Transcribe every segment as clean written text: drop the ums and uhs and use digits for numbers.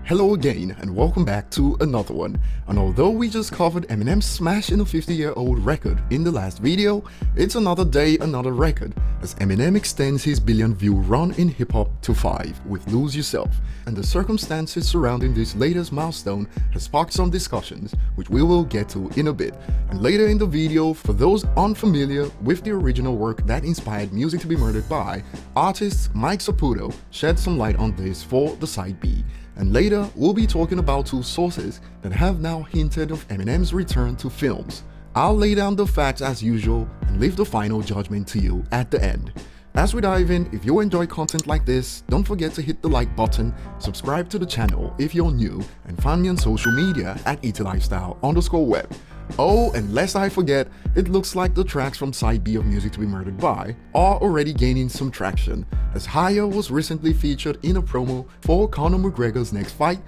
Hello again and welcome back to another one. And although we just covered Eminem's smash in a 50-year-old record in the last video, it's another day, another record, as Eminem extends his billion-view run in hip-hop to 5 with Lose Yourself, and the circumstances surrounding this latest milestone has sparked some discussions, which we will get to in a bit. And later in the video, for those unfamiliar with the original work that inspired Music to Be Murdered By, artist Mike Saputo shed some light on this for the side B. And later, we'll be talking about two sources that have now hinted of Eminem's return to films. I'll lay down the facts as usual and leave the final judgment to you at the end. As we dive in, if you enjoy content like this, don't forget to hit the like button, subscribe to the channel if you're new, and find me on social media at ETLifestyle_web. Oh, and lest I forget, it looks like the tracks from side B of Music to Be Murdered By are already gaining some traction, as Higher was recently featured in a promo for Conor McGregor's next fight.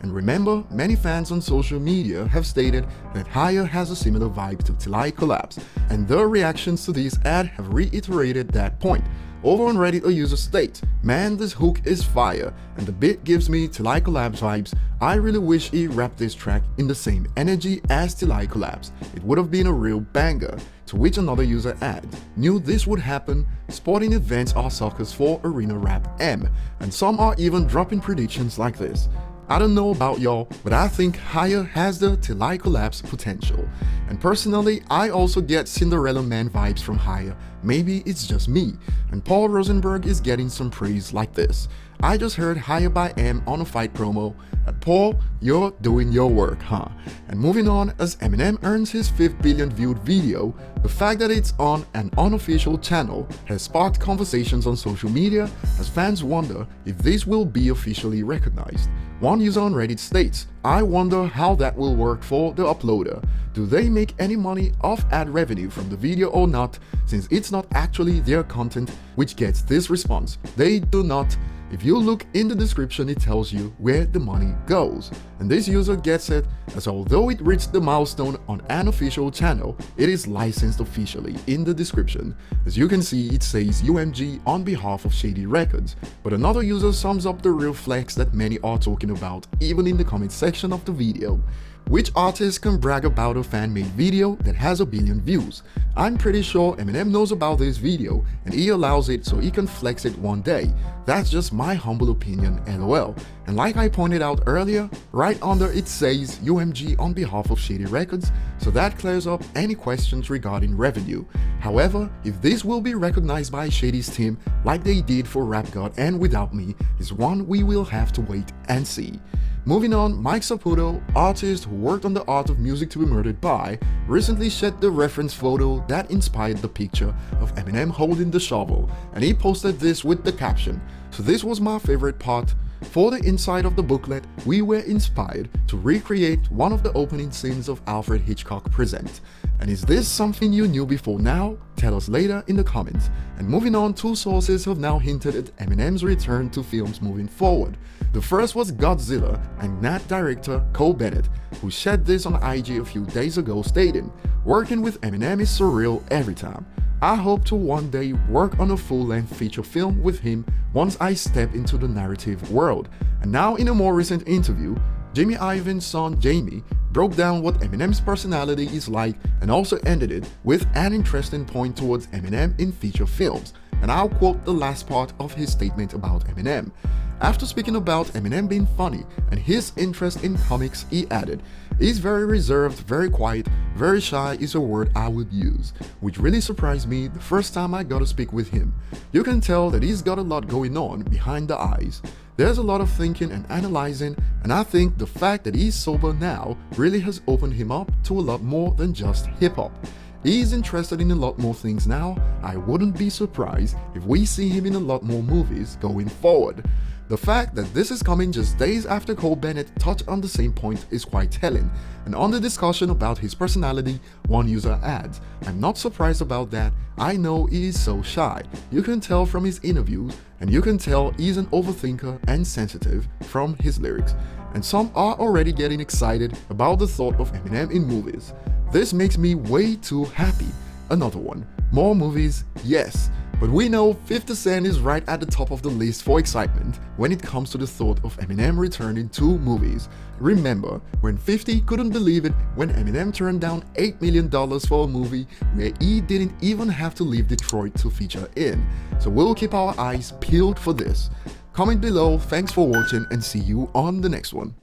And remember, many fans on social media have stated that Higher has a similar vibe to Till I Collapse, and their reactions to this ad have reiterated that point. Over on Reddit, a user states, "Man, this hook is fire, and the beat gives me Till I Collapse vibes. I really wish he rapped this track in the same energy as Till I Collapse. It would have been a real banger." To which another user adds, "Knew this would happen. Sporting events are suckers for arena rap M," and some are even dropping predictions like this. I don't know about y'all, but I think Higher has the Till I Collapse potential. And personally, I also get Cinderella Man vibes from Higher. Maybe it's just me. And Paul Rosenberg is getting some praise like this. "I just heard Higher by M on a fight promo. Paul, you're doing your work, huh?" And moving on, as Eminem earns his 5th billion viewed video, the fact that it's on an unofficial channel has sparked conversations on social media as fans wonder if this will be officially recognized. One user on Reddit states, "I wonder how that will work for the uploader. Do they make any money off ad revenue from the video or not, since it's not actually their content?" Which gets this response, "They do not. If you look in the description, it tells you where the money goes." And this user gets it, as although it reached the milestone on an official channel, it is licensed officially in the description. As you can see, it says UMG on behalf of Shady Records. But another user sums up the real flex that many are talking about, even in the comment section of the video. "Which artist can brag about a fan-made video that has a billion views? I'm pretty sure Eminem knows about this video and he allows it so he can flex it one day. That's just my humble opinion, lol." And like I pointed out earlier, right under it says UMG on behalf of Shady Records, so that clears up any questions regarding revenue. However, if this will be recognized by Shady's team like they did for Rap God and Without Me is one we will have to wait and see. Moving on, Mike Saputo, artist who worked on the art of Music to Be Murdered By, recently shared the reference photo that inspired the picture of Eminem holding the shovel, and he posted this with the caption, "So this was my favorite part. For the inside of the booklet, we were inspired to recreate one of the opening scenes of Alfred Hitchcock Presents. And is this something you knew before now? Tell us later in the comments." And moving on, two sources have now hinted at Eminem's return to films moving forward. The first was Godzilla and Nat director Cole Bennett, who shared this on IG a few days ago stating, "Working with Eminem is surreal every time. I hope to one day work on a full-length feature film with him once I step into the narrative world." And now in a more recent interview, Jimmy Iov's son Jamie broke down what Eminem's personality is like and also ended it with an interesting point towards Eminem in feature films. And I'll quote the last part of his statement about Eminem. After speaking about Eminem being funny and his interest in comics, he added, "He's very reserved, very quiet, very shy is a word I would use, which really surprised me the first time I got to speak with him. You can tell that he's got a lot going on behind the eyes. There's a lot of thinking and analyzing, and I think the fact that he's sober now really has opened him up to a lot more than just hip-hop. He's interested in a lot more things now. I wouldn't be surprised if we see him in a lot more movies going forward." The fact that this is coming just days after Cole Bennett touched on the same point is quite telling. And on the discussion about his personality, one user adds, "I'm not surprised about that. I know he is so shy. You can tell from his interviews, and you can tell he's an overthinker and sensitive from his lyrics." And some are already getting excited about the thought of Eminem in movies. "This makes me way too happy. another one. More movies? Yes. But we know 50 Cent is right at the top of the list for excitement when it comes to the thought of Eminem returning to movies. Remember when 50 couldn't believe it when Eminem turned down $8 million for a movie where he didn't even have to leave Detroit to feature in. So we'll keep our eyes peeled for this. Comment below, thanks for watching, and see you on the next one.